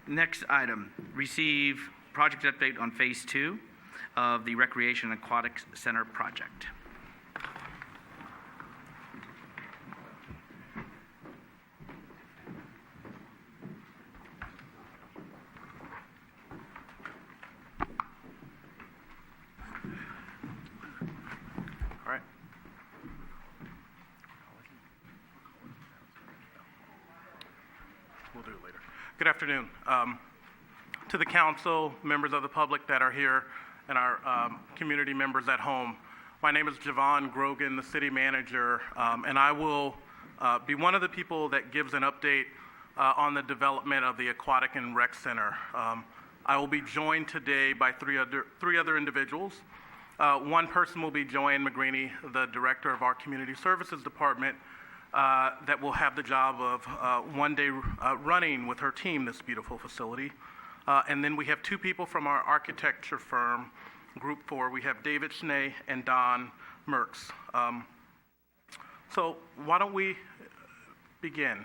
Next item, receive project update on Phase 2 of the Recreation and Aquatics Center project. All right. We'll do it later. Good afternoon. To the council, members of the public that are here, and our community members at home. My name is Javon Grogan, the city manager, and I will be one of the people that gives an update on the development of the Aquatic and Rec Center. I will be joined today by three other individuals. One person will be Joanne McGreeny, the director of our community services department, that will have the job of one day running with her team this beautiful facility. And then we have two people from our architecture firm, Group 4. We have David Schnee and Don Merks. So why don't we begin?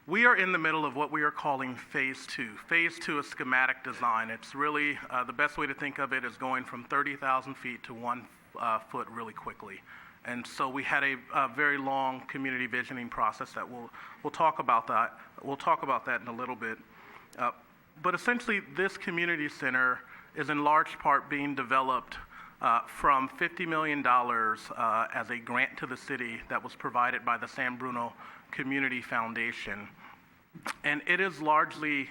We are in the middle of what we are calling Phase 2. Phase 2 is schematic design. It's really, the best way to think of it is going from 30,000 feet to 1 foot really quickly. And so we had a very long community visioning process that we'll talk about that. We'll talk about that in a little bit. But essentially, this community center is in large part being developed from $50 million as a grant to the city that was provided by the San Bruno Community Foundation. And it is largely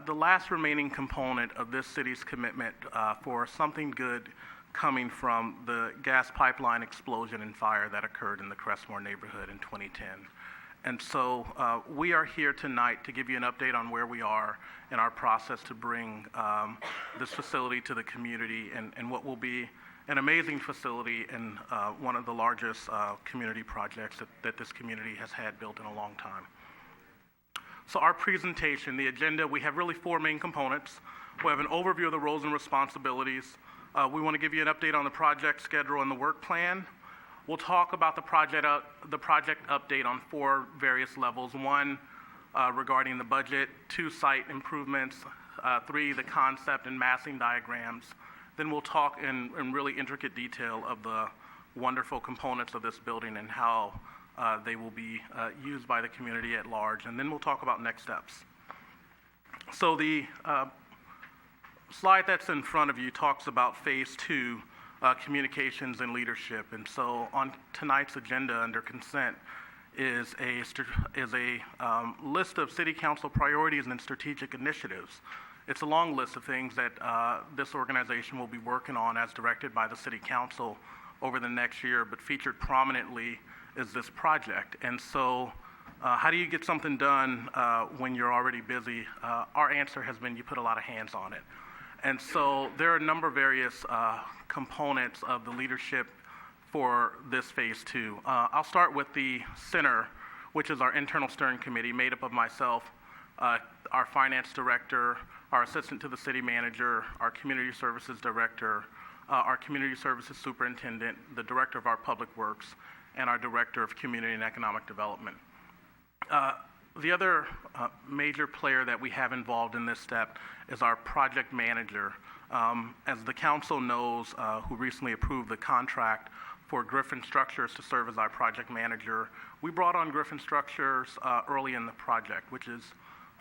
the last remaining component of this city's commitment for something good coming from the gas pipeline explosion and fire that occurred in the Crestmore neighborhood in 2010. And so we are here tonight to give you an update on where we are in our process to bring this facility to the community and what will be an amazing facility and one of the largest community projects that this community has had built in a long time. So our presentation, the agenda, we have really four main components. We have an overview of the roles and responsibilities. We want to give you an update on the project schedule and the work plan. We'll talk about the project update on four various levels. One, regarding the budget. Two, site improvements. Three, the concept and massing diagrams. Then we'll talk in really intricate detail of the wonderful components of this building and how they will be used by the community at large. And then we'll talk about next steps. So the slide that's in front of you talks about Phase 2, communications and leadership. And so on tonight's agenda under consent is a list of city council priorities and strategic initiatives. It's a long list of things that this organization will be working on as directed by the city council over the next year, but featured prominently is this project. And so how do you get something done when you're already busy? Our answer has been you put a lot of hands on it. And so there are a number of various components of the leadership for this Phase 2. I'll start with the center, which is our internal steering committee made up of myself, our finance director, our assistant to the city manager, our community services director, our community services superintendent, the director of our public works, and our director of community and economic development. The other major player that we have involved in this step is our project manager. As the council knows, who recently approved the contract for Griffin Structures to serve as our project manager, we brought on Griffin Structures early in the project, which is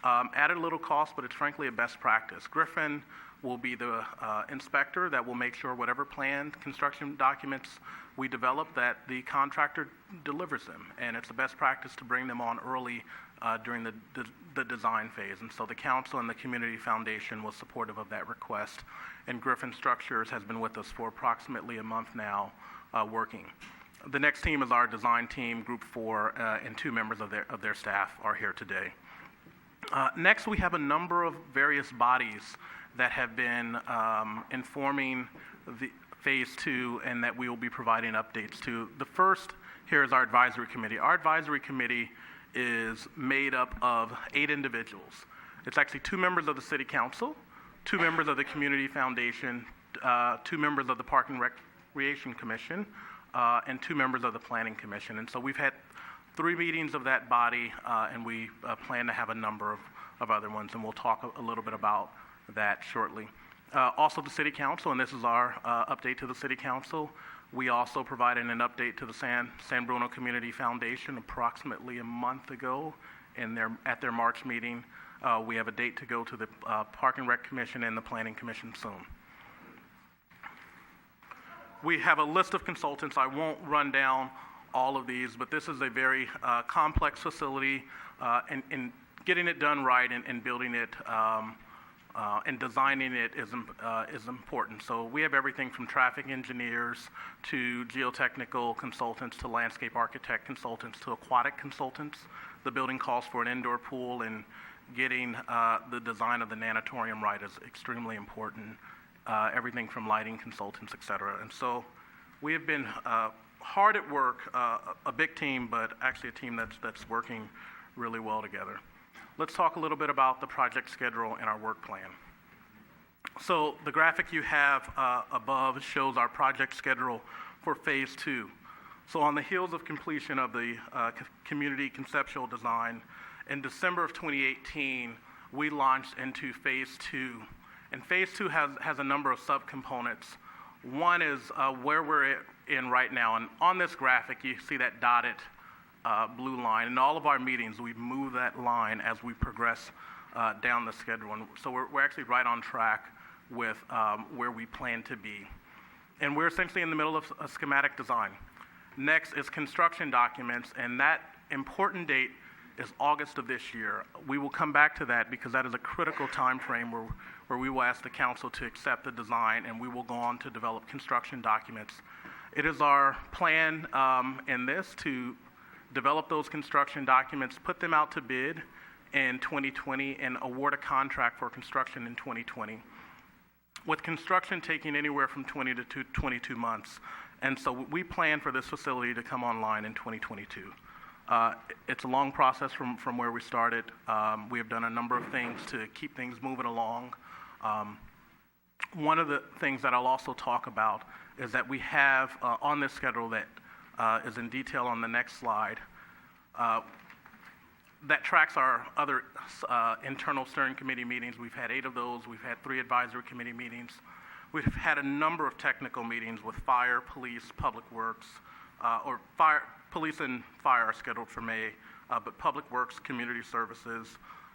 added a little cost, but it's frankly a best practice. Griffin will be the inspector that will make sure whatever planned construction documents we develop, that the contractor delivers them. And it's a best practice to bring them on early during the design phase. And so the council and the community foundation was supportive of that request. And Griffin Structures has been with us for approximately a month now working. The next team is our design team, Group 4, and two members of their staff are here today. Next, we have a number of various bodies that have been informing the Phase 2 and that we will be providing updates to. The first here is our advisory committee. Our advisory committee is made up of 8 individuals. It's actually 2 members of the city council, 2 members of the community foundation, 2 members of the Park and Recreation Commission, and 2 members of the planning commission. And so we've had 3 meetings of that body, and we plan to have a number of other ones, and we'll talk a little bit about that shortly. Also, the City Council, and this is our update to the City Council. We also provided an update to the San Bruno Community Foundation approximately a month ago at their March meeting. We have a date to go to the Park and Rec Commission and the Planning Commission soon. We have a list of consultants. I won't run down all of these, but this is a very complex facility, and getting it done right and building it and designing it is important. So we have everything from traffic engineers to geotechnical consultants to landscape architect consultants to aquatic consultants. The building calls for an indoor pool, and getting the design of the nanatorium right is extremely important. Everything from lighting consultants, et cetera. And so we have been hard at work, a big team, but actually a team that's working really well together. Let's talk a little bit about the project schedule and our work plan. So the graphic you have above shows our project schedule for Phase 2. So on the heels of completion of the community conceptual design, in December of 2018, we launched into Phase 2. And Phase 2 has a number of subcomponents. One is where we're in right now. And on this graphic, you see that dotted blue line. In all of our meetings, we move that line as we progress down the schedule. And so we're actually right on track with where we plan to be. And we're essentially in the middle of a schematic design. Next is construction documents, and that important date is August of this year. We will come back to that because that is a critical time frame where we will ask the council to accept the design, and we will go on to develop construction documents. It is our plan in this to develop those construction documents, put them out to bid in 2020, and award a contract for construction in 2020, with construction taking anywhere from 20 to 22 months. And so we plan for this facility to come online in 2022. It's a long process from where we started. We have done a number of things to keep things moving along. One of the things that I'll also talk about is that we have on this schedule that is in detail on the next slide, that tracks our other internal steering committee meetings. We've had 8 of those. We've had 3 advisory committee meetings. We've had a number of technical meetings with fire, police, public works, police and fire are scheduled for May, but public works, community services,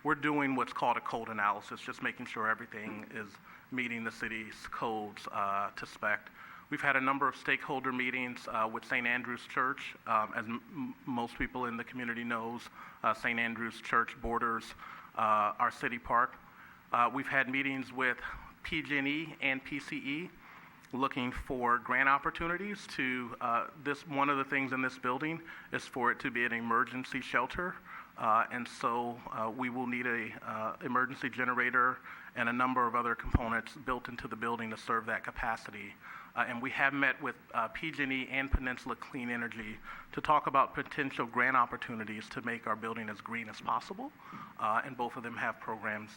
we're doing what's called a code analysis, just making sure everything is meeting the city's codes to spec. We've had a number of stakeholder meetings with St. Andrew's Church. As most people in the community knows, St. Andrew's Church borders our city park. We've had meetings with PG&E and PCE looking for grant opportunities to one of the things in this building is for it to be an emergency shelter. And so we will need a emergency generator and a number of other components built into the building to serve that capacity. And we have met with PG&E and Peninsula Clean Energy to talk about potential grant opportunities to make our building as green as possible. And both of them have programs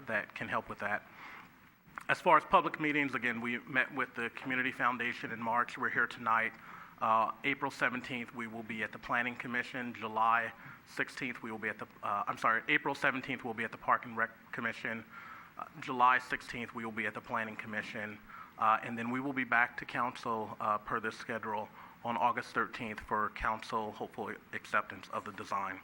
that can help with that. As far as public meetings, again, we met with the Community Foundation in March. We're here tonight. April 17th, we will be at the Planning Commission. July 16th, we will be at the, April 17th, we'll be at the Park and Rec Commission. July 16th, we will be at the Planning Commission. And then we will be back to council per this schedule on August 13th for council, hopefully, acceptance of the design.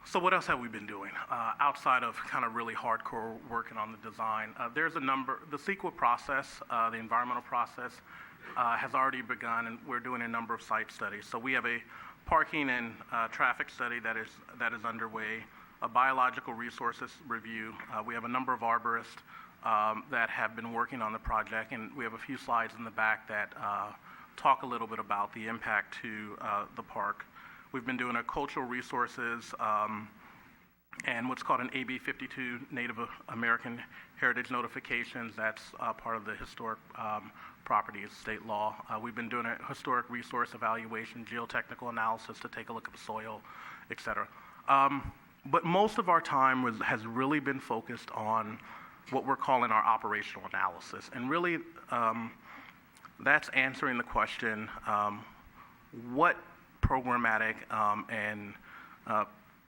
So what else have we been doing outside of kind of really hardcore working on the design? There's a number, the CEQA process, the environmental process, has already begun, and we're doing a number of site studies. So we have a parking and traffic study that is underway, a biological resources review. We have a number of arborists that have been working on the project, and we have a few slides in the back that talk a little bit about the impact to the park. We've been doing a cultural resources and what's called an AB 52 Native American Heritage Notifications. That's part of the historic properties state law. We've been doing a historic resource evaluation, geotechnical analysis to take a look at the soil, et cetera. But most of our time has really been focused on what we're calling our operational analysis. And really, that's answering the question, what programmatic and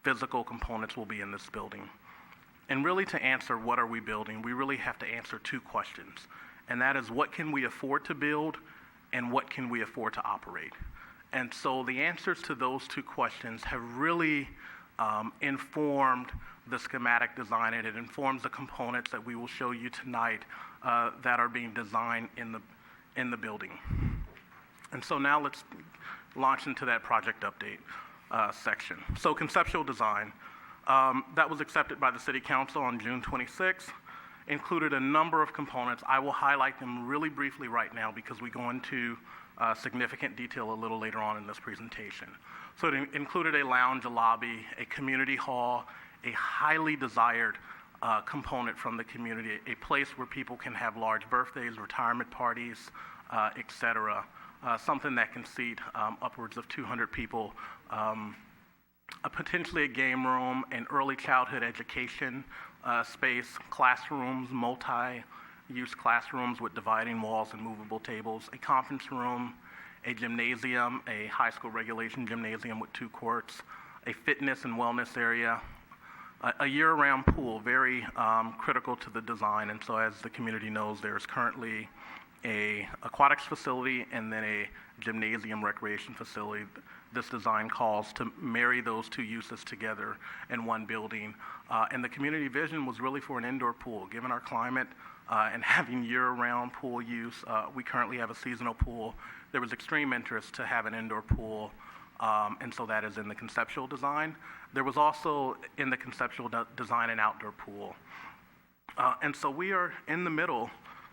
physical components will be in this building. And really, to answer what are we building, we really have to answer two questions. And that is, what can we afford to build and what can we afford to operate? And so the answers to those two questions have really informed the schematic design, and it informs the components that we will show you tonight that are being designed in the building. And so now let's launch into that project update section. So conceptual design, that was accepted by the City Council on June 26th, included a number of components. I will highlight them really briefly right now because we go into significant detail a little later on in this presentation. So it included a lounge, a lobby, a community hall, a highly desired component from the community, a place where people can have large birthdays, retirement parties, et cetera. Something that can seat upwards of 200 people, potentially a game room, an early childhood education space, classrooms, multi-use classrooms with dividing walls and movable tables, a conference room, a gymnasium, a high school regulation gymnasium with 2 courts, a fitness and wellness area, a year-round pool, very critical to the design. And so as the community knows, there's currently a aquatics facility and then a gymnasium recreation facility. This design calls to marry those two uses together in one building. And the community vision was really for an indoor pool. Given our climate and having year-round pool use, we currently have a seasonal pool. There was extreme interest to have an indoor pool, and so that is in the conceptual design. There was also in the conceptual design an outdoor pool. And so we are in the middle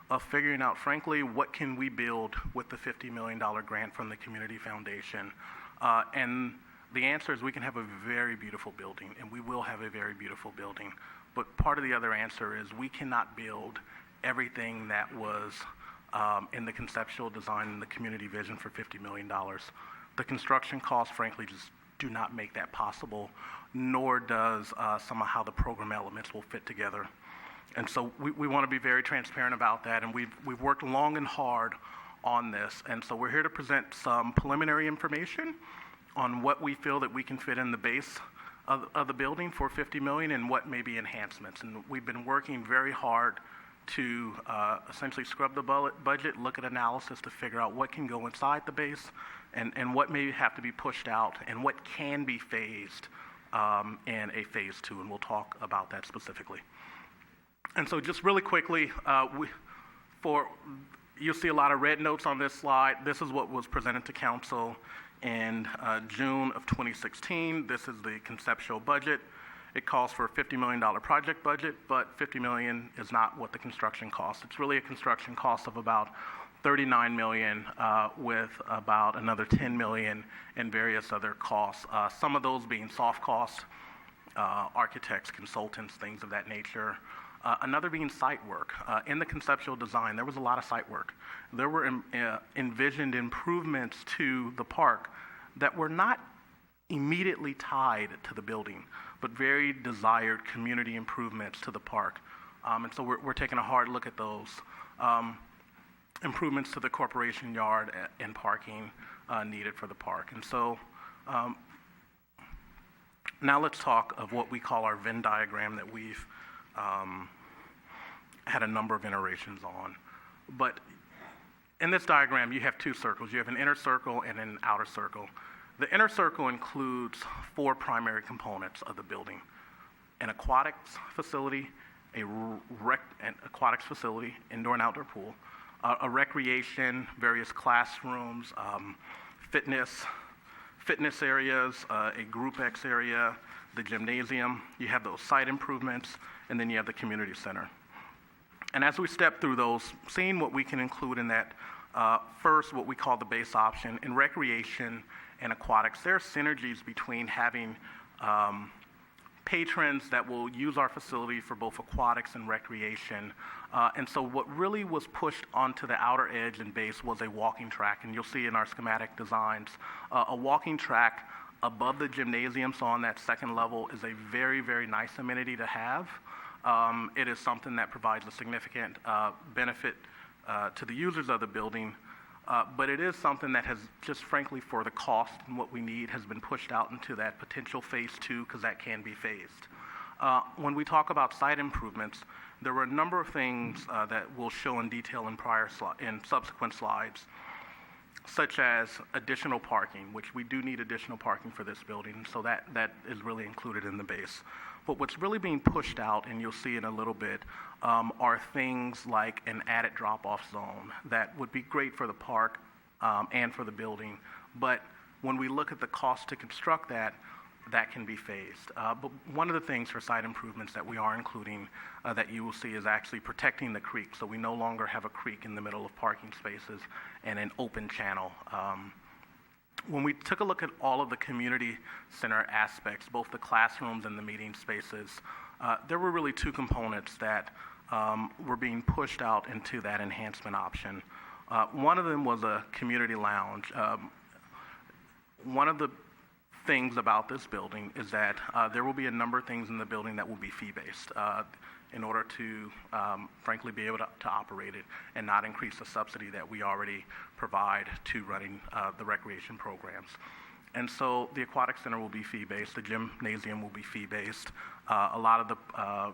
of figuring out, frankly, what can we build with the $50 million grant from the Community Foundation. And the answer is we can have a very beautiful building, and we will have a very beautiful building. But part of the other answer is we cannot build everything that was in the conceptual design and the community vision for $50 million. The construction costs, frankly, just do not make that possible, nor does some of how the program elements will fit together. And so we want to be very transparent about that, and we've worked long and hard on this. And so we're here to present some preliminary information on what we feel that we can fit in the base of the building for $50 million and what may be enhancements. And we've been working very hard to essentially scrub the budget, look at analysis to figure out what can go inside the base and what may have to be pushed out and what can be phased in a phase 2, and we'll talk about that specifically. And so just really quickly, you'll see a lot of red notes on this slide. This is what was presented to council in June of 2016. This is the conceptual budget. It calls for a $50 million project budget, but $50 million is not what the construction costs. It's really a construction cost of about $39 million with about another $10 million in various other costs, some of those being soft costs, architects, consultants, things of that nature. Another being site work. In the conceptual design, there was a lot of site work. There were envisioned improvements to the park that were not immediately tied to the building, but very desired community improvements to the park. And so we're taking a hard look at those. Improvements to the corporation yard and parking needed for the park. And so now let's talk of what we call our Venn diagram that we've had a number of iterations on. But in this diagram, you have 2 circles. You have an inner circle and an outer circle. The inner circle includes 4 primary components of the building: an aquatics facility, an aquatics facility, indoor and outdoor pool, a recreation, various classrooms, fitness areas, a group X area, the gymnasium. You have those site improvements, and then you have the community center. And as we step through those, seeing what we can include in that, first, what we call the base option. In recreation and aquatics, there are synergies between having patrons that will use our facility for both aquatics and recreation. And so what really was pushed onto the outer edge and base was a walking track. And you'll see in our schematic designs, a walking track above the gymnasium, so on that second level, is a very, very nice amenity to have. It is something that provides a significant benefit to the users of the building. But it is something that has just frankly for the cost and what we need has been pushed out into that potential phase 2 because that can be phased. When we talk about site improvements, there were a number of things that we'll show in detail in subsequent slides, such as additional parking, which we do need additional parking for this building, so that is really included in the base. But what's really being pushed out, and you'll see in a little bit, are things like an added drop-off zone that would be great for the park and for the building. But when we look at the cost to construct that, that can be phased. But one of the things for site improvements that we are including that you will see is actually protecting the creek. So we no longer have a creek in the middle of parking spaces and an open channel. When we took a look at all of the community center aspects, both the classrooms and the meeting spaces, there were really two components that were being pushed out into that enhancement option. One of them was a community lounge. One of the things about this building is that there will be a number of things in the building that will be fee-based in order to, frankly, be able to operate it and not increase the subsidy that we already provide to running the recreation programs. And so the Aquatic Center will be fee-based, the gymnasium will be fee-based, a lot of the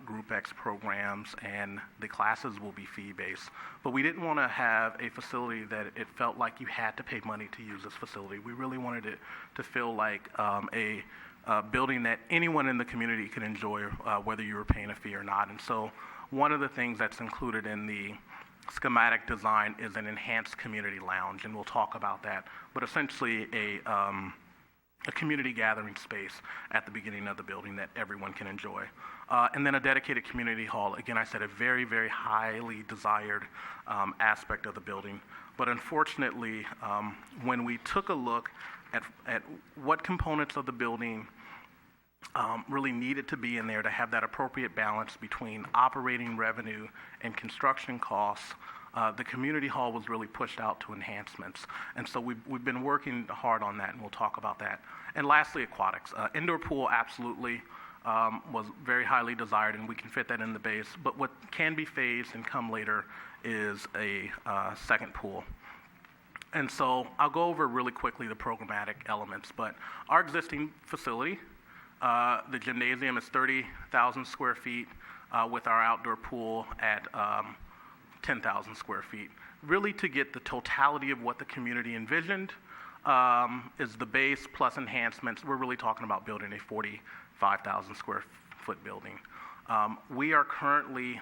Group X programs and the classes will be fee-based. But we didn't want to have a facility that it felt like you had to pay money to use this facility. We really wanted it to feel like a building that anyone in the community could enjoy, whether you were paying a fee or not. And so one of the things that's included in the schematic design is an enhanced community lounge, and we'll talk about that. But essentially a community gathering space at the beginning of the building that everyone can enjoy. And then a dedicated community hall. Again, I said a very, very highly desired aspect of the building. But unfortunately, when we took a look at what components of the building really needed to be in there to have that appropriate balance between operating revenue and construction costs, the community hall was really pushed out to enhancements. And so we've been working hard on that, and we'll talk about that. And lastly, aquatics. Indoor pool absolutely was very highly desired, and we can fit that in the base. But what can be phased and come later is a second pool. And so I'll go over really quickly the programmatic elements. But our existing facility, the gymnasium is 30,000 square feet with our outdoor pool at 10,000 square feet. Really to get the totality of what the community envisioned is the base plus enhancements. We're really talking about building a 45,000 square foot building. We are currently,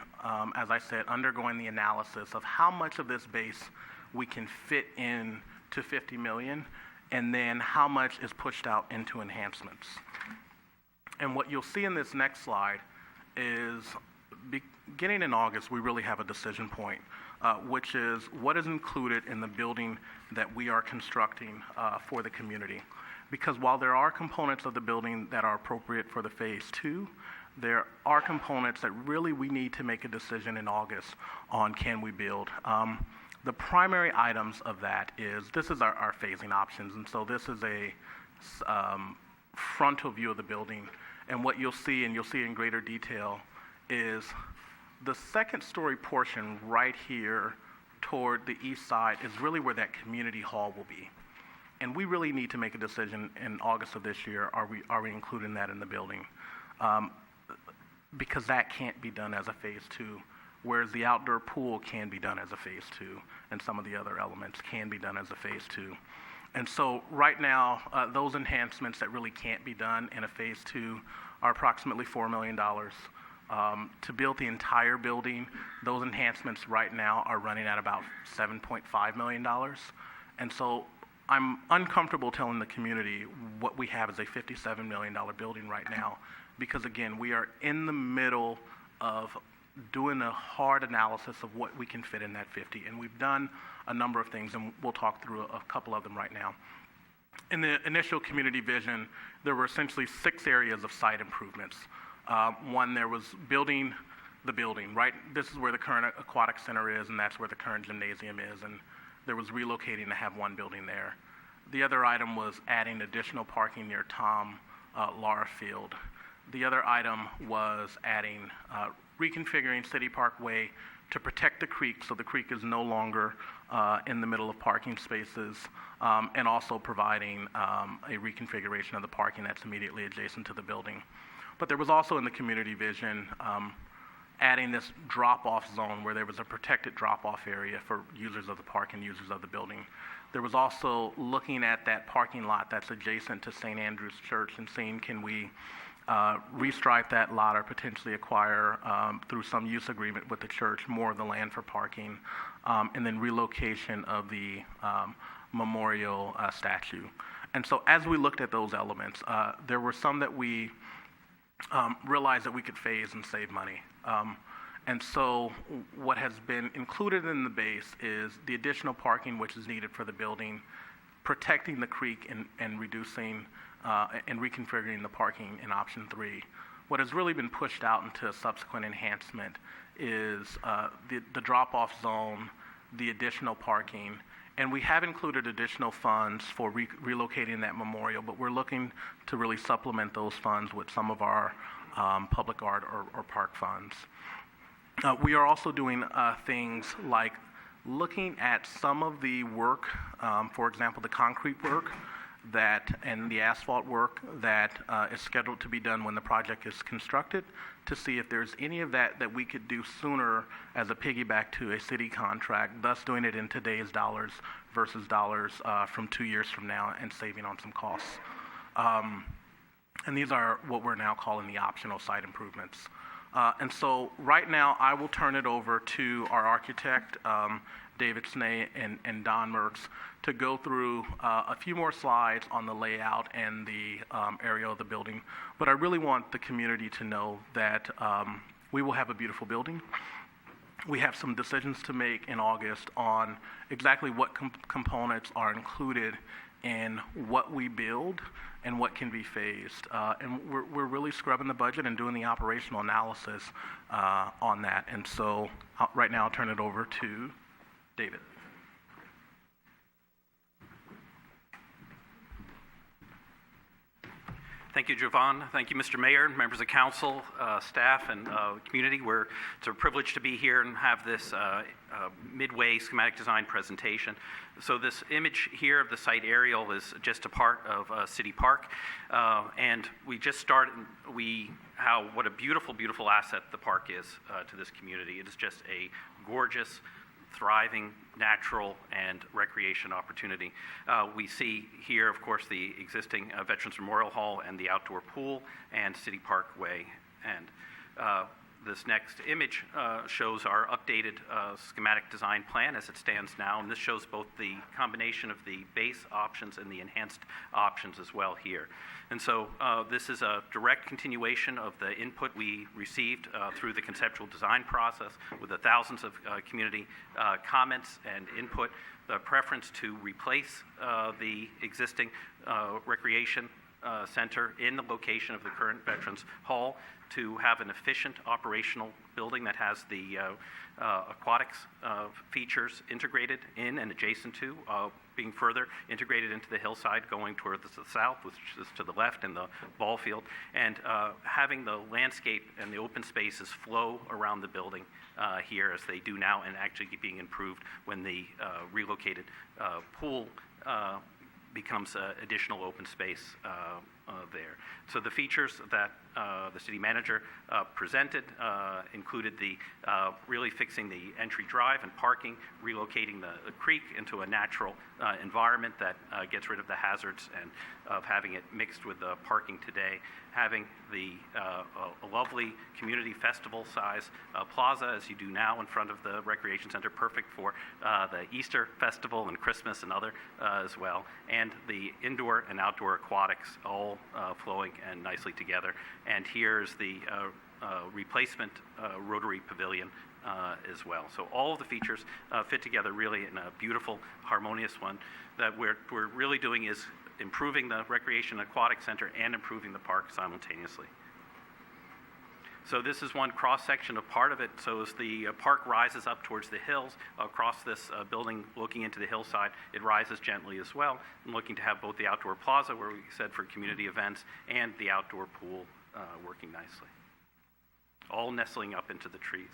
as I said, undergoing the analysis of how much of this base we can fit in to 50 million, and then how much is pushed out into enhancements. And what you'll see in this next slide is beginning in August, we really have a decision point, which is what is included in the building that we are constructing for the community. Because while there are components of the building that are appropriate for the phase 2, there are components that really we need to make a decision in August on can we build. The primary items of that is, this is our phasing options, and so this is a frontal view of the building. And what you'll see, and you'll see in greater detail, is the second story portion right here toward the east side is really where that community hall will be. And we really need to make a decision in August of this year, are we including that in the building? Because that can't be done as a phase 2, whereas the outdoor pool can be done as a phase 2, and some of the other elements can be done as a phase 2. And so right now, those enhancements that really can't be done in a phase 2 are approximately $4 million. To build the entire building, those enhancements right now are running at about $7.5 million. And so I'm uncomfortable telling the community what we have is a $57 million building right now, because again, we are in the middle of doing a hard analysis of what we can fit in that 50. And we've done a number of things, and we'll talk through a couple of them right now. In the initial community vision, there were essentially 6 areas of site improvements. One, there was building the building, right? This is where the current aquatic center is, and that's where the current gymnasium is, and there was relocating to have one building there. The other item was adding additional parking near Tom Lara Field. The other item was adding, reconfiguring City Parkway to protect the creek so the creek is no longer in the middle of parking spaces, and also providing a reconfiguration of the parking that's immediately adjacent to the building. But there was also in the community vision adding this drop-off zone where there was a protected drop-off area for users of the park and users of the building. There was also looking at that parking lot that's adjacent to St. Andrew's Church and seeing, can we restripe that lot or potentially acquire through some use agreement with the church more of the land for parking, and then relocation of the memorial statue. And so as we looked at those elements, there were some that we realized that we could phase and save money. And so what has been included in the base is the additional parking which is needed for the building, protecting the creek and reducing and reconfiguring the parking in option 3. What has really been pushed out into a subsequent enhancement is the drop-off zone, the additional parking, and we have included additional funds for relocating that memorial, but we're looking to really supplement those funds with some of our public art or park funds. We are also doing things like looking at some of the work, for example, the concrete work and the asphalt work that is scheduled to be done when the project is constructed, to see if there's any of that we could do sooner as a piggyback to a city contract, thus doing it in today's dollars versus dollars from 2 years from now and saving on some costs. And these are what we're now calling the optional site improvements. And so right now I will turn it over to our architect, David Snay and Don Mertz, to go through a few more slides on the layout and the area of the building. But I really want the community to know that we will have a beautiful building. We have some decisions to make in August on exactly what components are included in what we build and what can be phased. And we're really scrubbing the budget and doing the operational analysis on that. And so right now I'll turn it over to David. Thank you, Jovan. Thank you, Mr. Mayor, members of council, staff, and community. It's a privilege to be here and have this midway schematic design presentation. So this image here of the site aerial is just a part of City Park, and we just started. What a beautiful, beautiful asset the park is to this community. It is just a gorgeous, thriving, natural, and recreation opportunity. We see here, of course, the existing Veterans Memorial Hall and the outdoor pool and City Parkway. And this next image shows our updated schematic design plan as it stands now, and this shows both the combination of the base options and the enhanced options as well here. And so this is a direct continuation of the input we received through the conceptual design process with the thousands of community comments and input. The preference to replace the existing recreation center in the location of the current Veterans Hall to have an efficient operational building that has the aquatics features integrated in and adjacent to, being further integrated into the hillside going towards the south, which is to the left, in the ball field, and having the landscape and the open spaces flow around the building here as they do now, and actually being improved when the relocated pool becomes additional open space there. So the features that the city manager presented included the really fixing the entry drive and parking, relocating the creek into a natural environment that gets rid of the hazards and of having it mixed with the parking today, having the a lovely community festival size plaza as you do now in front of the recreation center, perfect for the Easter festival and Christmas and other as well, and the indoor and outdoor aquatics all flowing and nicely together. And here's the replacement rotary pavilion as well. So all of the features fit together really in a beautiful, harmonious one. That we're really doing is improving the Recreation Aquatic Center and improving the park simultaneously. So this is one cross-section of part of it. So as the park rises up towards the hills, across this building looking into the hillside, it rises gently as well. I'm looking to have both the outdoor plaza, where we said for community events, and the outdoor pool working nicely. all nestling up into the trees.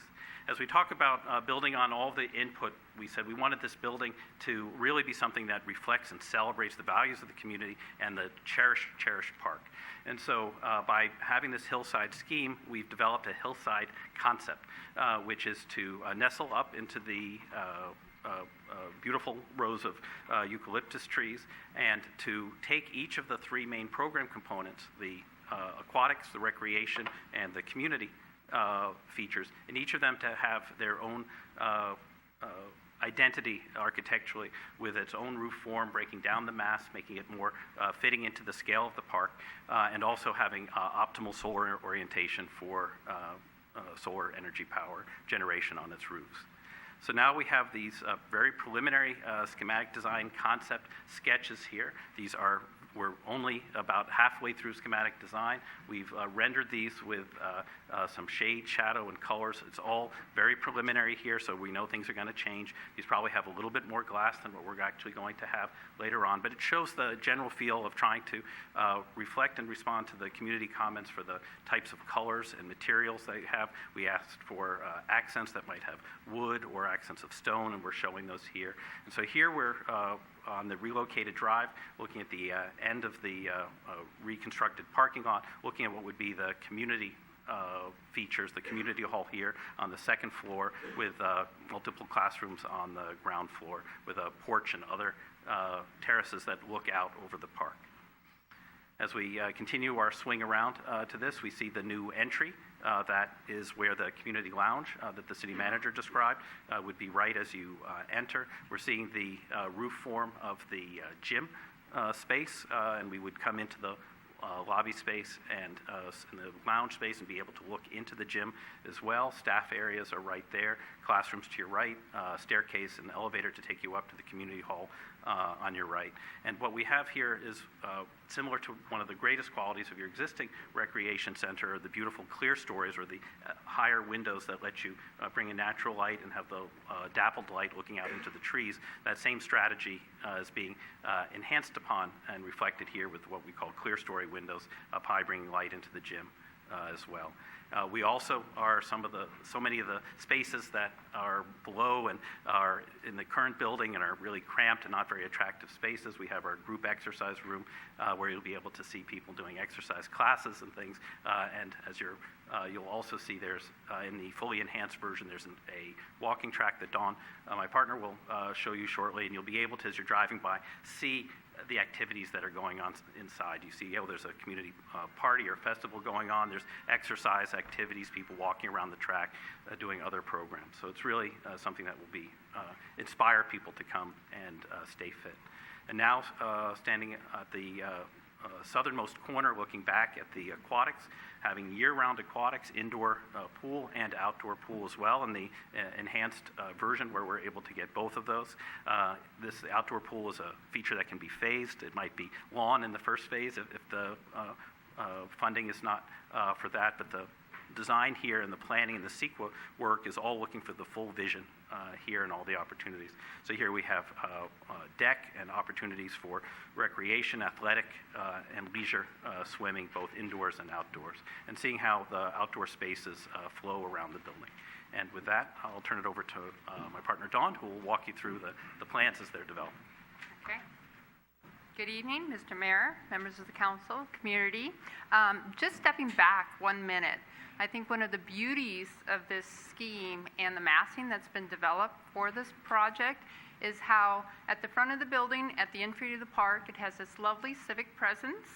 As we talk about building on all the input, we said we wanted this building to really be something that reflects and celebrates the values of the community and the cherished park. And so by having this hillside scheme, we've developed a hillside concept, which is to nestle up into the beautiful rows of eucalyptus trees, and to take each of the three main program components, the aquatics, the recreation, and the community features, and each of them to have their own identity architecturally, with its own roof form, breaking down the mass, making it more fitting into the scale of the park, and also having optimal solar orientation for solar energy power generation on its roofs. So now we have these very preliminary schematic design concept sketches here. We're only about halfway through schematic design. We've rendered these with some shade, shadow, and colors. It's all very preliminary here, so we know things are going to change. These probably have a little bit more glass than what we're actually going to have later on, but it shows the general feel of trying to reflect and respond to the community comments for the types of colors and materials they have. We asked for accents that might have wood or accents of stone, and we're showing those here. And so here we're on the relocated drive, looking at the end of the reconstructed parking lot, looking at what would be the community features, the community hall here on the second floor, with multiple classrooms on the ground floor, with a porch and other terraces that look out over the park. As we continue our swing around to this, we see the new entry. That is where the community lounge that the city manager described would be right as you enter. We're seeing the roof form of the gym space, and we would come into the lobby space and in the lounge space and be able to look into the gym as well. Staff areas are right there, classrooms to your right, staircase and elevator to take you up to the community hall on your right. And what we have here is similar to one of the greatest qualities of your existing recreation center, the beautiful clear stories, or the higher windows that let you bring in natural light and have the dappled light looking out into the trees. That same strategy is being enhanced upon and reflected here with what we call clear story windows up high, bringing light into the gym as well. We also are so many of the spaces that are below and are in the current building and are really cramped and not very attractive spaces. We have our group exercise room where you'll be able to see people doing exercise classes and things. And as you'll also see there's in the fully enhanced version, there's a walking track that Dawn, my partner, will show you shortly, and you'll be able to, as you're driving by, see the activities that are going on inside. You see, there's a community party or festival going on. There's exercise activities, people walking around the track, doing other programs. So it's really something that will be inspire people to come and stay fit. And now, standing at the southernmost corner, looking back at the aquatics, having year-round aquatics, indoor pool and outdoor pool as well, and the enhanced version where we're able to get both of those. This outdoor pool is a feature that can be phased. It might be lawn in the first phase if the funding is not for that, but the design here and the planning and the CEQA work is all looking for the full vision here and all the opportunities. So here we have deck and opportunities for recreation, athletic, and leisure swimming, both indoors and outdoors, and seeing how the outdoor spaces flow around the building. And with that, I'll turn it over to my partner Dawn, who will walk you through the plans as they're developed. Okay. Good evening, Mr. Mayor, members of the council, community. Just stepping back 1 minute, I think one of the beauties of this scheme and the massing that's been developed for this project is how at the front of the building, at the entry to the park, it has this lovely civic presence.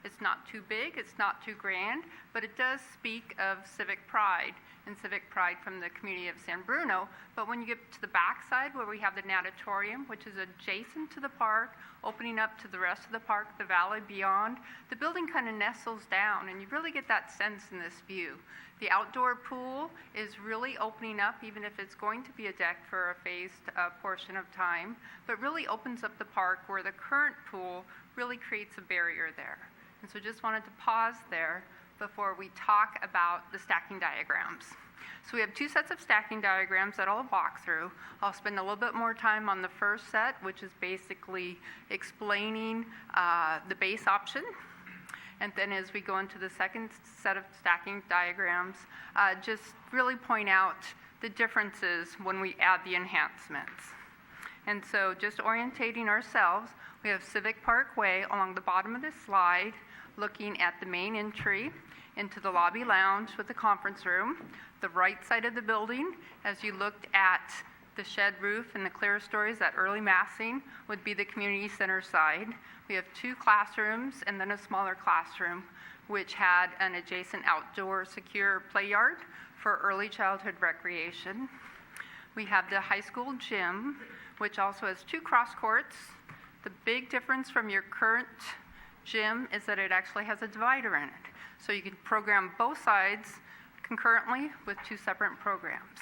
It's not too big, it's not too grand, but it does speak of civic pride, and civic pride from the community of San Bruno. But when you get to the backside where we have the natatorium, which is adjacent to the park, opening up to the rest of the park, the valley beyond, the building kind of nestles down, and you really get that sense in this view. The outdoor pool is really opening up, even if it's going to be a deck for a phased portion of time, but really opens up the park where the current pool really creates a barrier there. And so just wanted to pause there before we talk about the stacking diagrams. So we have two sets of stacking diagrams that I'll walk through. I'll spend a little bit more time on the first set, which is basically explaining the base option. And then as we go into the second set of stacking diagrams, just really point out the differences when we add the enhancements. And so just orientating ourselves, we have Civic Park Way along the bottom of this slide, looking at the main entry into the lobby lounge with the conference room. The right side of the building, as you looked at the shed roof and the clerestories, that early massing, would be the community center side. We have 2 classrooms and then a smaller classroom, which had an adjacent outdoor secure play yard for early childhood recreation. We have the high school gym, which also has 2 cross courts. The big difference from your current gym is that it actually has a divider in it. So you can program both sides concurrently with 2 separate programs.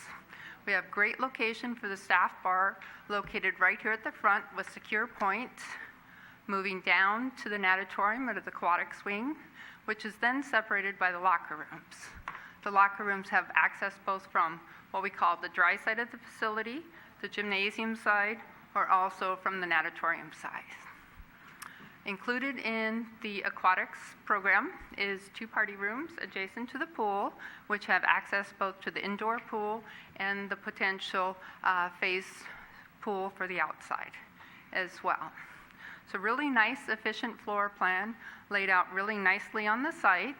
We have great location for the staff bar located right here at the front with secure points, moving down to the natatorium or the Aquatics wing, which is then separated by the locker rooms. The locker rooms have access both from what we call the dry side of the facility, the gymnasium side, or also from the natatorium side. Included in the Aquatics program is 2 party rooms adjacent to the pool, which have access both to the indoor pool and the potential phase pool for the outside as well. So really nice, efficient floor plan laid out really nicely on the site.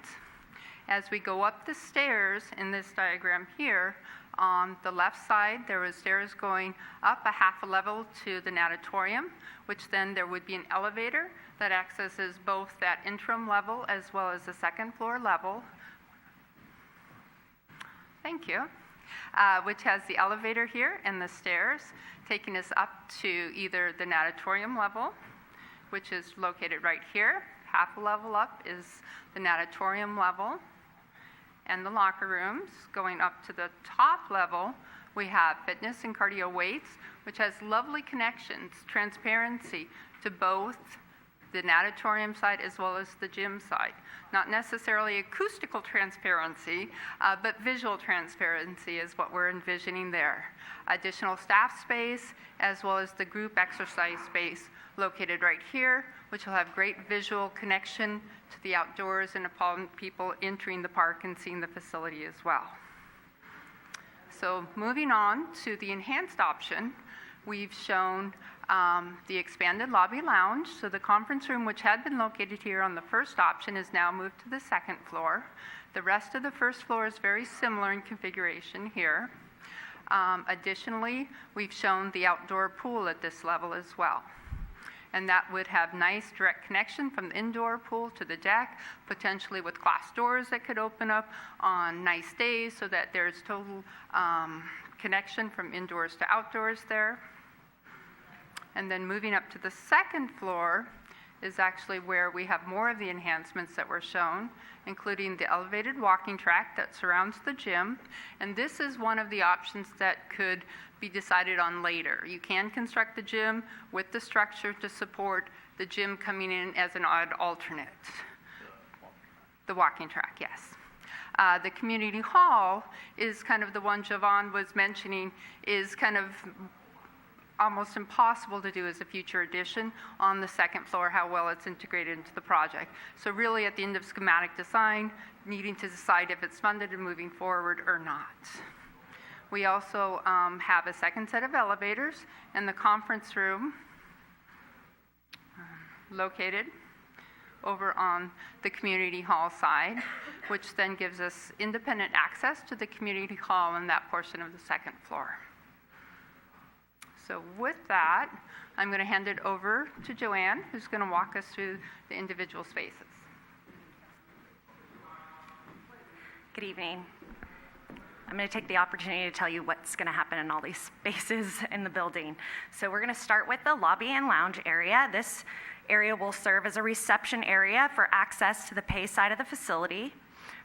As we go up the stairs in this diagram here, on the left side, there was stairs going up a half a level to the natatorium, which then there would be an elevator that accesses both that interim level as well as the second floor level. Thank you. Which has the elevator here and the stairs taking us up to either the natatorium level, which is located right here. Half a level up is the natatorium level. And the locker rooms. Going up to the top level, we have fitness and cardio weights, which has lovely connections, transparency to both the natatorium side as well as the gym side. Not necessarily acoustical transparency, but visual transparency is what we're envisioning there. Additional staff space, as well as the group exercise space located right here, which will have great visual connection to the outdoors and upon people entering the park and seeing the facility as well. So moving on to the enhanced option, we've shown the expanded lobby lounge. So the conference room, which had been located here on the first option, is now moved to the second floor. The rest of the first floor is very similar in configuration here. Additionally, we've shown the outdoor pool at this level as well. And that would have nice direct connection from the indoor pool to the deck, potentially with glass doors that could open up on nice days so that there's total connection from indoors to outdoors there. And then moving up to the second floor is actually where we have more of the enhancements that were shown, including the elevated walking track that surrounds the gym. And this is one of the options that could be decided on later. You can construct the gym with the structure to support the gym coming in as an odd alternate. The walking track, yes. The community hall is kind of the one Javon was mentioning, is kind of almost impossible to do as a future addition on the second floor, how well it's integrated into the project. So really at the end of schematic design, needing to decide if it's funded and moving forward or not. We also have a second set of elevators in the conference room located over on the community hall side, which then gives us independent access to the community hall in that portion of the second floor. So with that, I'm going to hand it over to Joanne, who's going to walk us through the individual spaces. Good evening. I'm going to take the opportunity to tell you what's going to happen in all these spaces in the building. So we're going to start with the lobby and lounge area. This area will serve as a reception area for access to the pay side of the facility.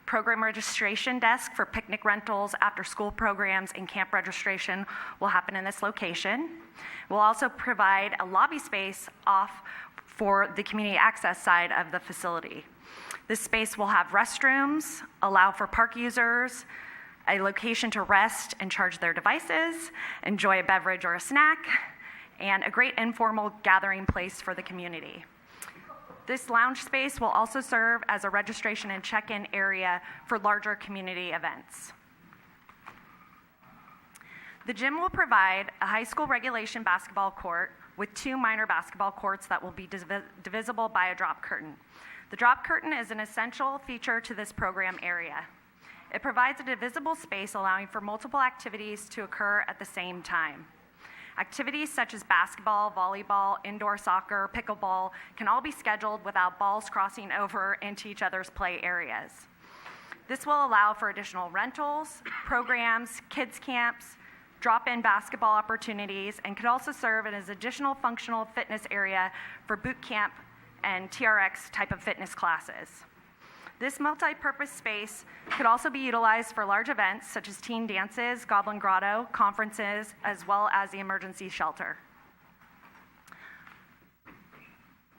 Program registration desk for picnic rentals, after-school programs, and camp registration will happen in this location. We'll also provide a lobby space off for the community access side of the facility. This space will have restrooms, allow for park users, a location to rest and charge their devices, enjoy a beverage or a snack, and a great informal gathering place for the community. This lounge space will also serve as a registration and check-in area for larger community events. The gym will provide a high school regulation basketball court with 2 minor basketball courts that will be divisible by a drop curtain. The drop curtain is an essential feature to this program area. It provides a divisible space allowing for multiple activities to occur at the same time. Activities such as basketball, volleyball, indoor soccer, pickleball can all be scheduled without balls crossing over into each other's play areas. This will allow for additional rentals, programs, kids camps, drop-in basketball opportunities, and could also serve as additional functional fitness area for boot camp and TRX type of fitness classes. This multi-purpose space could also be utilized for large events such as teen dances, Goblin Grotto, conferences, as well as the emergency shelter.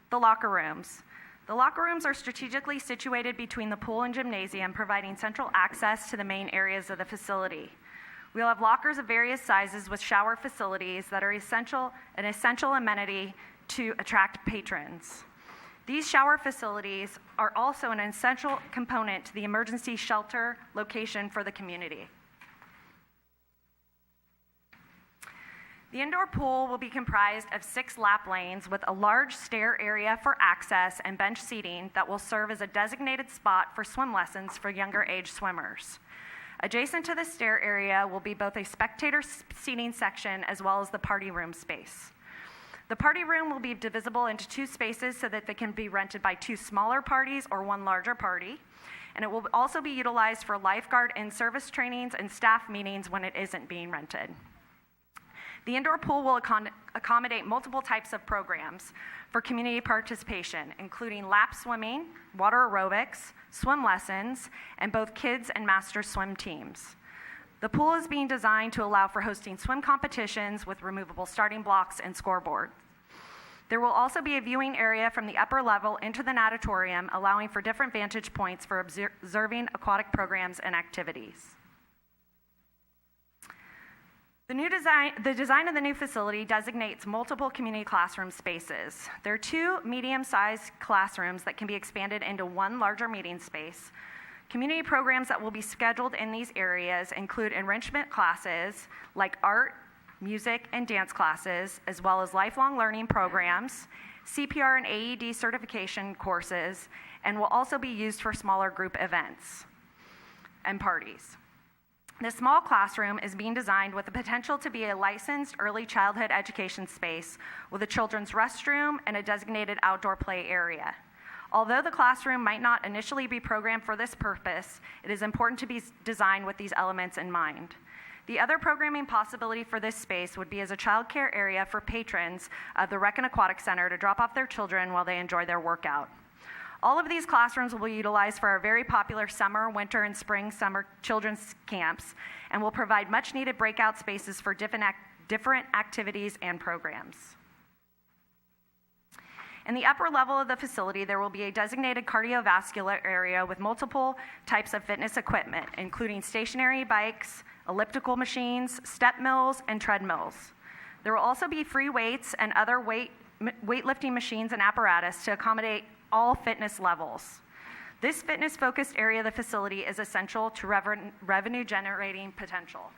The locker rooms. The locker rooms are strategically situated between the pool and gymnasium, providing central access to the main areas of the facility. We'll have lockers of various sizes with shower facilities that are an essential amenity to attract patrons. These shower facilities are also an essential component to the emergency shelter location for the community. The indoor pool will be comprised of 6 lap lanes with a large stair area for access and bench seating that will serve as a designated spot for swim lessons for younger age swimmers. Adjacent to the stair area will be both a spectator seating section as well as the party room space. The party room will be divisible into 2 spaces so that they can be rented by 2 smaller parties or 1 larger party. And it will also be utilized for lifeguard in-service trainings and staff meetings when it isn't being rented. The indoor pool will accommodate multiple types of programs for community participation, including lap swimming, water aerobics, swim lessons, and both kids and master swim teams. The pool is being designed to allow for hosting swim competitions with removable starting blocks and scoreboards. There will also be a viewing area from the upper level into the natatorium, allowing for different vantage points for observing aquatic programs and activities. The design of the new facility designates multiple community classroom spaces. There are 2 medium-sized classrooms that can be expanded into 1 larger meeting space. Community programs that will be scheduled in these areas include enrichment classes like art, music, and dance classes, as well as lifelong learning programs, CPR and AED certification courses, and will also be used for smaller group events and parties. The small classroom is being designed with the potential to be a licensed early childhood education space with a children's restroom and a designated outdoor play area. Although the classroom might not initially be programmed for this purpose, it is important to be designed with these elements in mind. The other programming possibility for this space would be as a child care area for patrons of the Rec and Aquatic Center to drop off their children while they enjoy their workout. All of these classrooms will be utilized for our very popular summer, winter, and spring-summer children's camps and will provide much-needed breakout spaces for different activities and programs. In the upper level of the facility, there will be a designated cardiovascular area with multiple types of fitness equipment, including stationary bikes, elliptical machines, step mills, and treadmills. There will also be free weights and other weightlifting machines and apparatus to accommodate all fitness levels. This fitness-focused area of the facility is essential to revenue-generating potential.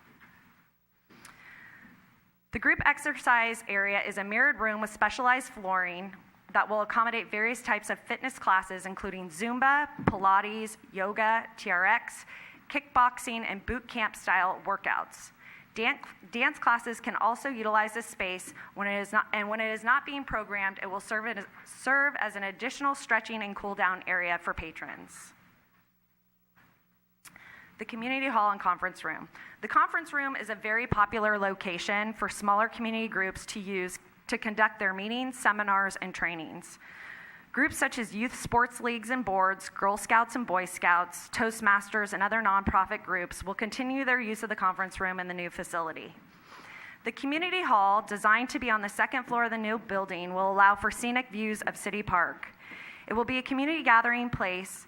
The group exercise area is a mirrored room with specialized flooring that will accommodate various types of fitness classes, including Zumba, Pilates, yoga, TRX, kickboxing, and boot camp style workouts. Dance classes can also utilize this space when it is not being programmed. It will serve as an additional stretching and cool down area for patrons. The community hall and conference room. The conference room is a very popular location for smaller community groups to use to conduct their meetings, seminars, and trainings. Groups such as youth sports leagues and boards, Girl Scouts and Boy Scouts, Toastmasters, and other nonprofit groups will continue their use of the conference room in the new facility. The community hall, designed to be on the 2nd floor of the new building, will allow for scenic views of City Park. It will be a community gathering place,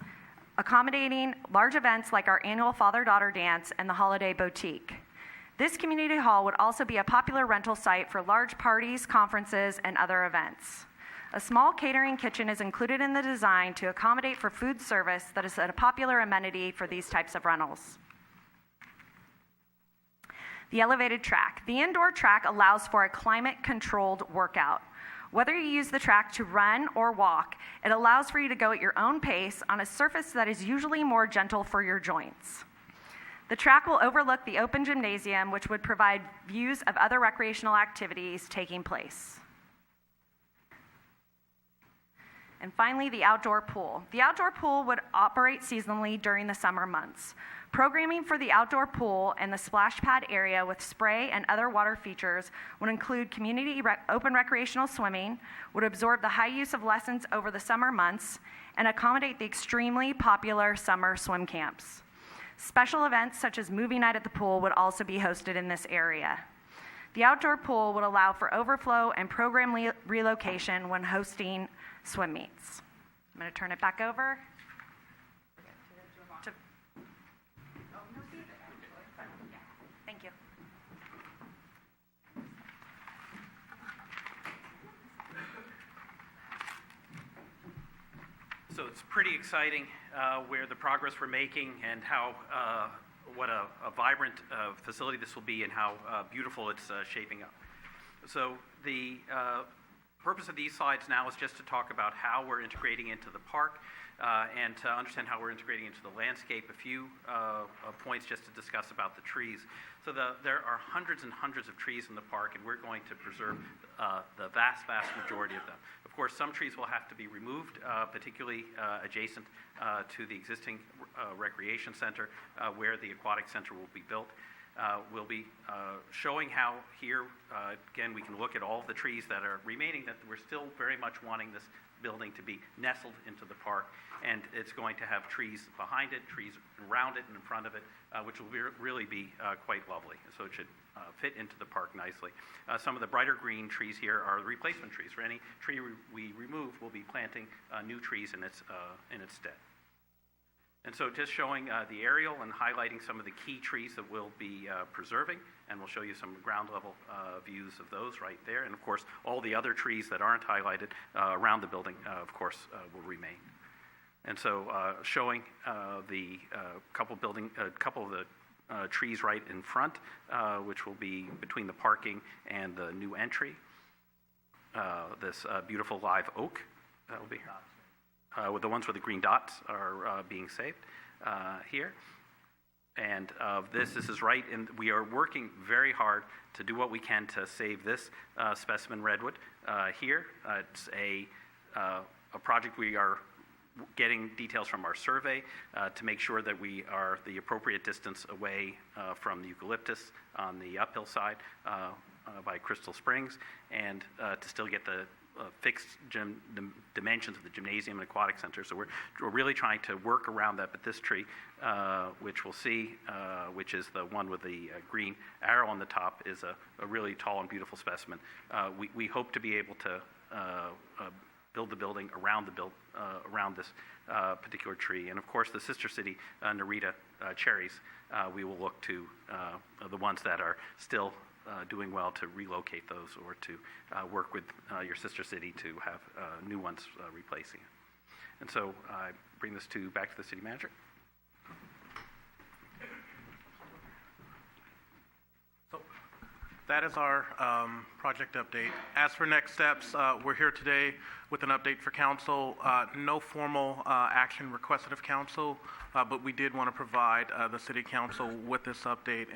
accommodating large events like our annual Father-Daughter Dance and the Holiday Boutique. This community hall would also be a popular rental site for large parties, conferences, and other events. A small catering kitchen is included in the design to accommodate for food service that is a popular amenity for these types of rentals. The elevated track. The indoor track allows for a climate-controlled workout. Whether you use the track to run or walk, it allows for you to go at your own pace on a surface that is usually more gentle for your joints. The track will overlook the open gymnasium, which would provide views of other recreational activities taking place. And finally, the outdoor pool. The outdoor pool would operate seasonally during the summer months. Programming for the outdoor pool and the splash pad area with spray and other water features would include open recreational swimming, would absorb the high use of lessons over the summer months, and accommodate the extremely popular summer swim camps. Special events such as movie night at the pool would also be hosted in this area. The outdoor pool would allow for overflow and program relocation when hosting swim meets. I'm going to turn it back over. Thank you. So it's pretty exciting where the progress we're making and how what a vibrant facility this will be and how beautiful it's shaping up. So the purpose of these slides now is just to talk about how we're integrating into the park and to understand how we're integrating into the landscape. A few points just to discuss about the trees. So there are hundreds and hundreds of trees in the park, and we're going to preserve the vast majority of them. Of course, some trees will have to be removed, particularly adjacent to the existing recreation center where the aquatic center will be built. We'll be showing how here, again, we can look at all the trees that are remaining, that we're still very much wanting this building to be nestled into the park, and it's going to have trees behind it, trees around it and in front of it, which will really be quite lovely. So it should fit into the park nicely. Some of the brighter green trees here are replacement trees. For any tree we remove, we'll be planting new trees in its stead. And so just showing the aerial and highlighting some of the key trees that we'll be preserving, and we'll show you some ground level views of those right there. And of course, all the other trees that aren't highlighted around the building, of course, will remain. And so showing the couple of the trees right in front, which will be between the parking and the new entry. This beautiful live oak that will be here. With the ones with the green dots are being saved here. And this is right, and we are working very hard to do what we can to save this specimen redwood here. It's a project we are getting details from our survey to make sure that we are the appropriate distance away from the eucalyptus on the uphill side by Crystal Springs, and to still get the fixed dimensions of the gymnasium and aquatic center. So we're really trying to work around that. But this tree, which we'll see, which is the one with the green arrow on the top, is a really tall and beautiful specimen. We hope to be able to build the building around this particular tree. And of course, the sister city, Narita cherries, we will look to the ones that are still doing well to relocate those, or to work with your sister city to have new ones replacing it. And so I bring this back to the city manager. So that is our project update. As for next steps, we're here today with an update for council. No formal action requested of council, but we did want to provide the city council with this update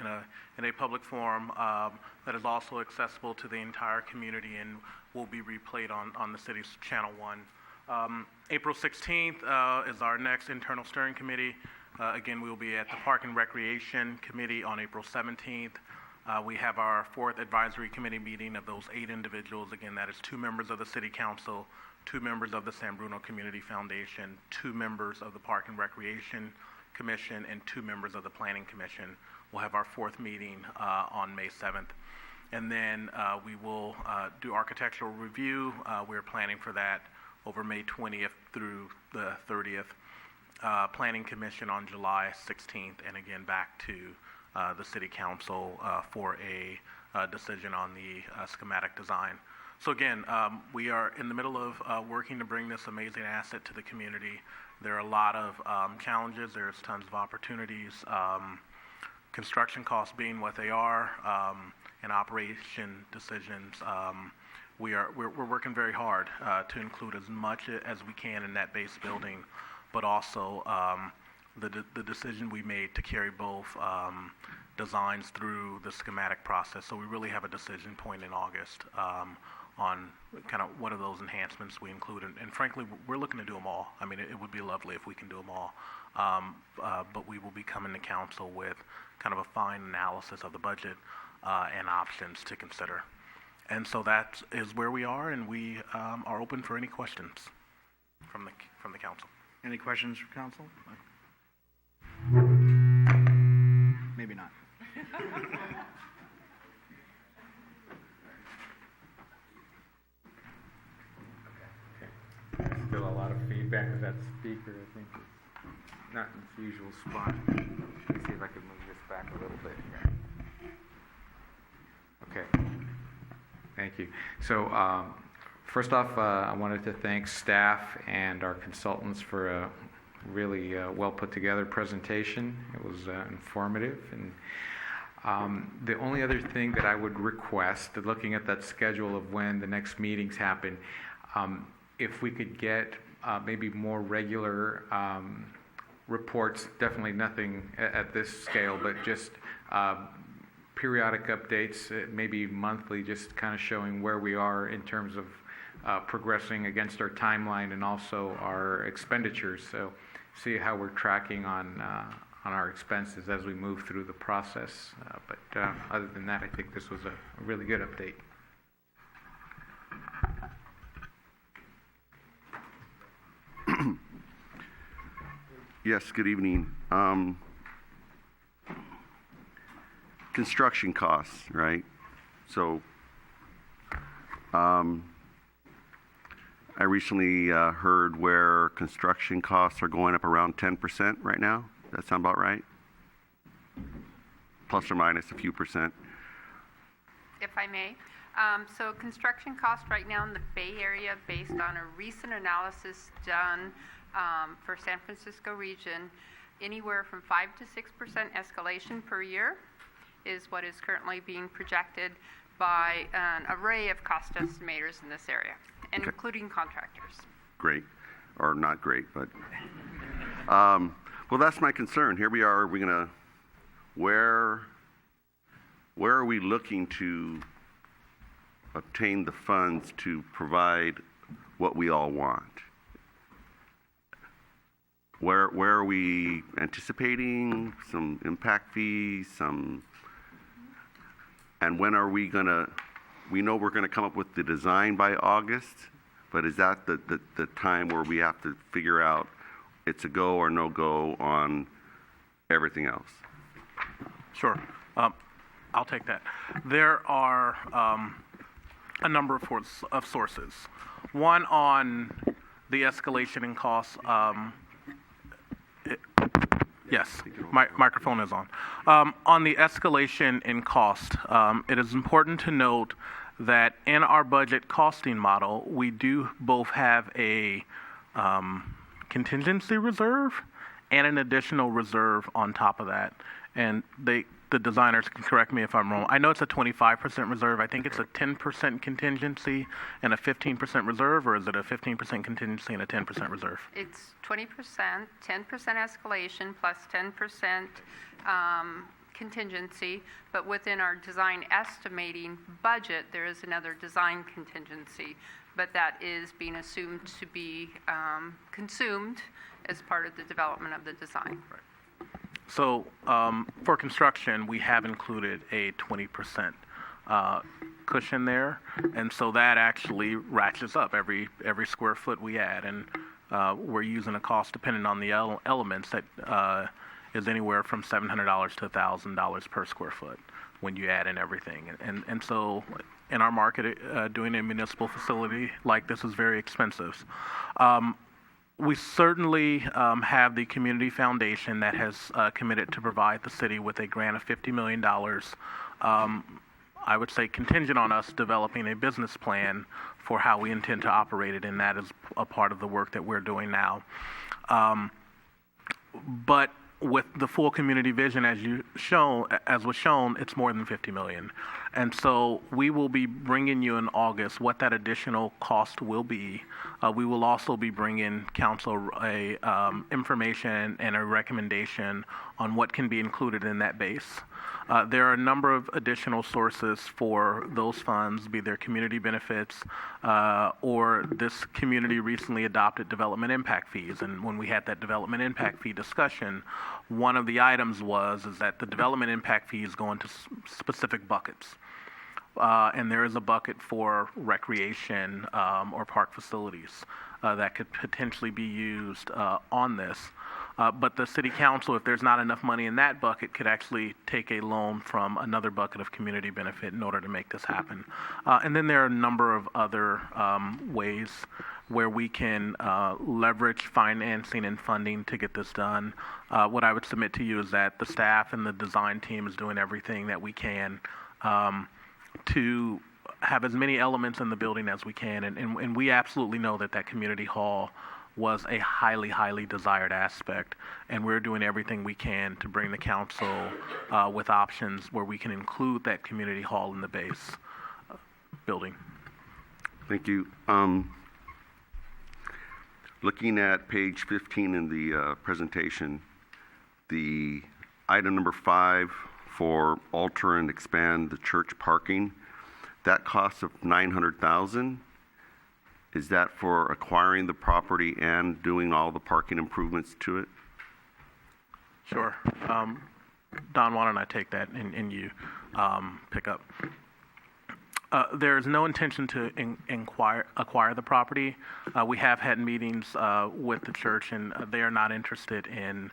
in a public forum that is also accessible to the entire community and will be replayed on the city's Channel 1. April 16th is our next internal steering committee. Again, we will be at the Park and Recreation Committee on April 17th. We have our 4th advisory committee meeting of those 8 individuals. Again, that is 2 members of the City Council, 2 members of the San Bruno Community Foundation, 2 members of the Park and Recreation Commission, and 2 members of the Planning Commission. We'll have our 4th meeting on May 7th. And then we will do architectural review. We're planning for that over May 20th through the 30th. Planning Commission on July 16th, and again back to the City Council for a decision on the schematic design. So again, we are in the middle of working to bring this amazing asset to the community. There are a lot of challenges. There's tons of opportunities. Construction costs being what they are, and operation decisions. We're working very hard to include as much as we can in that base building, but also the decision we made to carry both designs through the schematic process. So we really have a decision point in August on kind of what are those enhancements we include. And frankly, we're looking to do them all. I mean, it would be lovely if we can do them all. But we will be coming to council with kind of a fine analysis of the budget and options to consider. And so that is where we are, and we are open for any questions from the council. Any questions from council? Maybe not. Still a lot of feedback with that speaker. I think it's not in its usual spot. Let me see if I can move this back a little bit here. Okay. Thank you. So first off, I wanted to thank staff and our consultants for a really well put together presentation. It was informative. And the only other thing that I would request, looking at that schedule of when the next meetings happen, if we could get maybe more regular reports, definitely nothing at this scale, but just periodic updates, maybe monthly, just kind of showing where we are in terms of progressing against our timeline and also our expenditures. So see how we're tracking on our expenses as we move through the process. But other than that, I think this was a really good update. Yes, good evening. Construction costs, right? So I recently heard where construction costs are going up around 10% right now. That sound about right? Plus or minus a few percent. If I may. So construction costs right now in the Bay Area, based on a recent analysis done for San Francisco region, anywhere from 5 to 6% escalation per year is what is currently being projected by an array of cost estimators in this area, and Okay. including contractors. Great, or not great, but well, that's my concern. Here we are. We're gonna where are we looking to obtain the funds to provide what we all want? Where are we anticipating some impact fees, and when are we gonna, we know we're gonna come up with the design by August, but is that the time where we have to figure out it's a go or no go on everything else? Sure. I'll take that. There are a number of sources. One on the escalation in costs. Yes, microphone is on. On the escalation in cost, it is important to note that in our budget costing model, we do both have a contingency reserve and an additional reserve on top of that. And the designers can correct me if I'm wrong. I know it's a 25% reserve. I think it's a 10% contingency and a 15% reserve, or is it a 15% contingency and a 10% reserve? It's 20%, 10% escalation plus 10% contingency, but within our design estimating budget, there is another design contingency, but that is being assumed to be consumed as part of the development of the design. Right. So for construction, we have included a 20% cushion there, and so that actually ratchets up every square foot we add, and we're using a cost depending on the elements that is anywhere from $700 to $1,000 per square foot when you add in everything, and so in our market, doing a municipal facility like this is very expensive. We certainly have the Community Foundation that has committed to provide the city with a grant of $50 million. I would say, contingent on us developing a business plan for how we intend to operate it, and that is a part of the work that we're doing now. But with the full community vision, as was shown, it's more than 50 million. And so we will be bringing you in August what that additional cost will be. We will also be bringing council information and a recommendation on what can be included in that base. There are a number of additional sources for those funds, be there community benefits or this community recently adopted development impact fees. And when we had that development impact fee discussion, one of the items is that the development impact fees go into specific buckets. And there is a bucket for recreation or park facilities that could potentially be used on this. But the city council, if there's not enough money in that bucket, could actually take a loan from another bucket of community benefit in order to make this happen. And then there are a number of other ways where we can leverage financing and funding to get this done. What I would submit to you is that the staff and the design team is doing everything that we can to have as many elements in the building as we can. And we absolutely know that community hall was a highly, highly desired aspect. And we're doing everything we can to bring the council with options where we can include that community hall in the base building. Thank you. Looking at page 15 in the presentation, the item number 5 for alter and expand the church parking, that cost of $900,000, is that for acquiring the property and doing all the parking improvements to it? Sure. Don, why don't I take that and you pick up? There is no intention to acquire the property. We have had meetings with the church, and they are not interested in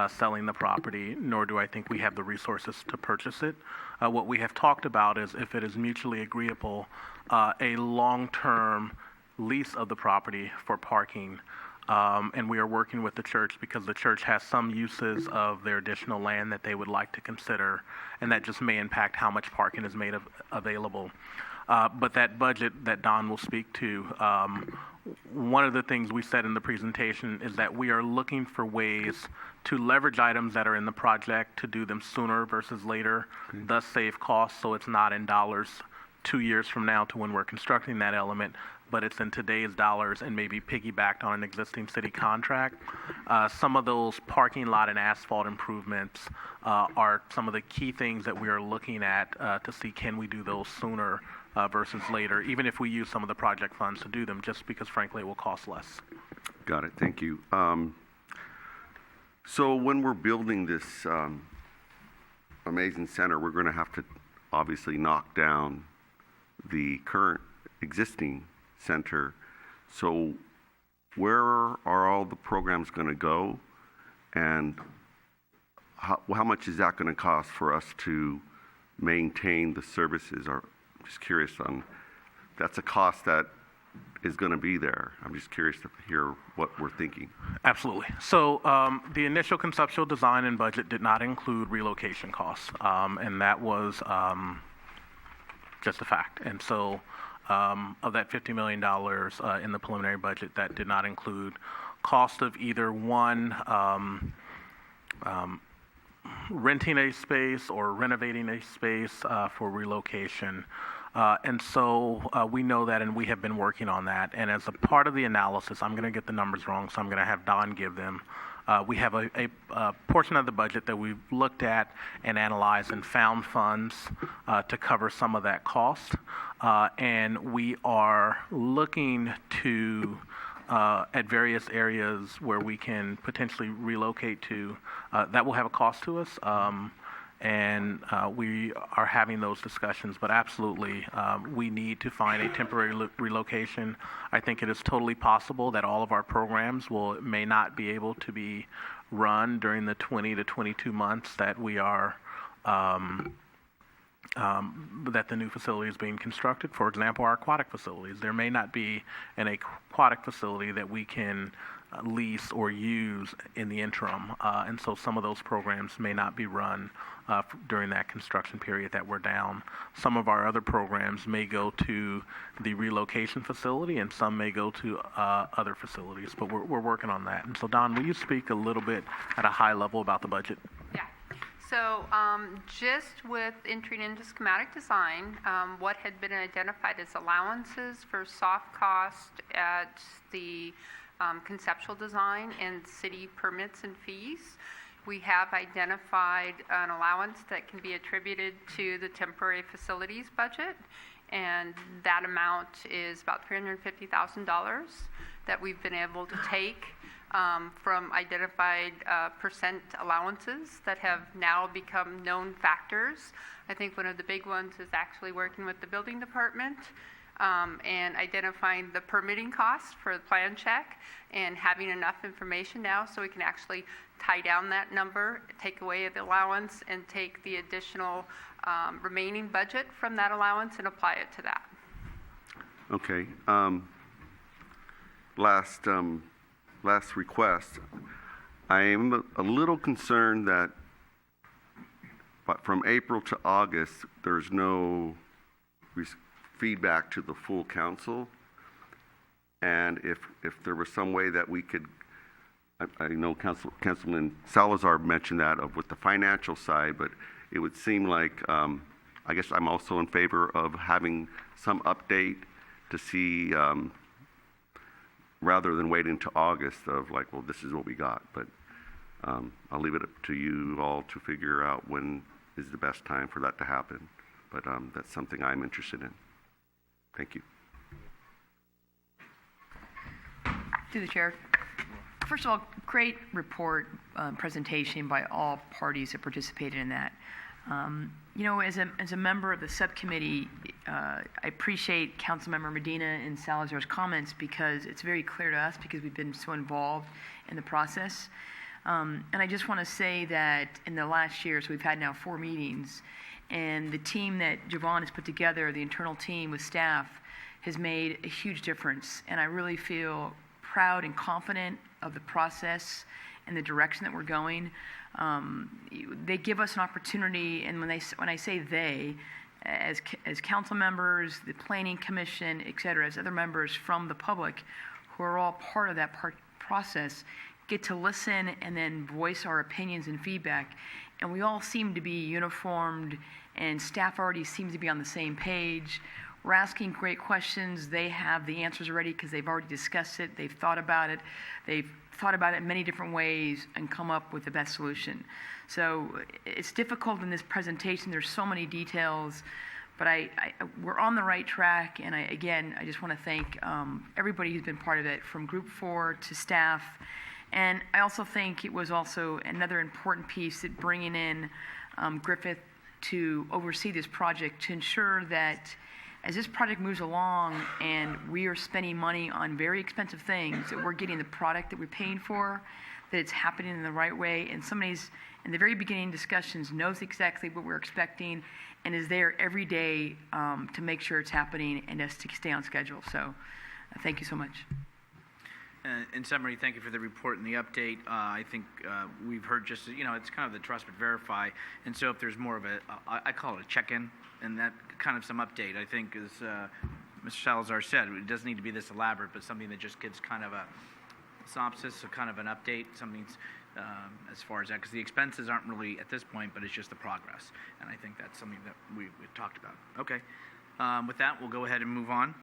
selling the property, nor do I think we have the resources to purchase it. What we have talked about is, if it is mutually agreeable, a long-term lease of the property for parking. And we are working with the church because the church has some uses of their additional land that they would like to consider, and that just may impact how much parking is made available. But that budget that Don will speak to, one of the things we said in the presentation is that we are looking for ways to leverage items that are in the project to do them sooner versus later, thus save costs, so it's not in dollars 2 years from now to when we're constructing that element, but it's in today's dollars and maybe piggybacked on an existing city contract. Some of those parking lot and asphalt improvements are some of the key things that we are looking at to see, can we do those sooner versus later, even if we use some of the project funds to do them, just because frankly it will cost less. Got it, thank you. So when we're building this amazing center, we're going to have to obviously knock down the current existing center. So where are all the programs going to go, and how much is that going to cost for us to maintain the services? Or I'm just curious on, that's a cost that is going to be there. I'm just curious to hear what we're thinking. Absolutely. So the initial conceptual design and budget did not include relocation costs, and that was just a fact. And so of that $50 million in the preliminary budget, that did not include cost of either one, renting a space or renovating a space for relocation. And so we know that, and we have been working on that. And as a part of the analysis, I'm going to get the numbers wrong, so I'm going to have Don give them. We have a portion of the budget that we've looked at and analyzed and found funds to cover some of that cost. And we are looking to at various areas where we can potentially relocate to. That will have a cost to us. And we are having those discussions, but absolutely we need to find a temporary relocation. I think it is totally possible that all of our programs may not be able to be run during the 20 to 22 months that we are that the new facility is being constructed. For example, our aquatic facilities. There may not be an aquatic facility that we can lease or use in the interim. And so some of those programs may not be run during that construction period that we're down. Some of our other programs may go to the relocation facility, and some may go to other facilities, but we're working on that. And so, Don, will you speak a little bit at a high level about the budget? Yeah. So just with entering into schematic design, what had been identified as allowances for soft cost at the conceptual design and city permits and fees, we have identified an allowance that can be attributed to the temporary facilities budget, and that amount is about $350,000 that we've been able to take from identified percent allowances that have now become known factors. I think one of the big ones is actually working with the building department and identifying the permitting costs for the plan check and having enough information now so we can actually tie down that number, take away the allowance, and take the additional remaining budget from that allowance and apply it to that. Okay. Last request. I am a little concerned that from April to August, there's no feedback to the full council. And if there was some way that we could, I know Councilman Salazar mentioned that with the financial side, but it would seem like, I guess I'm also in favor of having some update to see, rather than waiting to August of like, well, this is what we got. But I'll leave it up to you all to figure out when is the best time for that to happen. But that's something I'm interested in. Thank you. Through the chair. First of all, great report presentation by all parties that participated in that. You know, as a member of the subcommittee, I appreciate Councilmember Medina and Salazar's comments because it's very clear to us because we've been so involved in the process. And I just want to say that in the last year, so we've had now 4 meetings, and the team that Javon has put together, the internal team with staff, has made a huge difference. And I really feel proud and confident of the process and the direction that we're going. They give us an opportunity, and when I say they, as council members, the planning commission, et cetera, as other members from the public who are all part of that process, get to listen and then voice our opinions and feedback. And we all seem to be uniformed, and staff already seems to be on the same page. We're asking great questions. They have the answers already because they've already discussed it. They've thought about it. They've thought about it in many different ways and come up with the best solution. So it's difficult in this presentation. There's so many details, but we're on the right track. And I just want to thank everybody who's been part of it, from Group 4 to staff. And I also think it was also another important piece that bringing in Griffith to oversee this project to ensure that as this project moves along and we are spending money on very expensive things, that we're getting the product that we're paying for, that it's happening in the right way, and somebody's in the very beginning discussions knows exactly what we're expecting and is there every day to make sure it's happening and us to stay on schedule. So thank you so much. In summary, thank you for the report and the update. I think we've heard just, it's kind of the trust but verify. And so if there's more of I call it a check-in, and that kind of some update, I think, as Mr. Salazar said, it doesn't need to be this elaborate, but something that just gives kind of a synopsis, so kind of an update, something as far as that, because the expenses aren't really at this point, but it's just the progress. And I think that's something that we've talked about. Okay. With that, we'll go ahead and move on.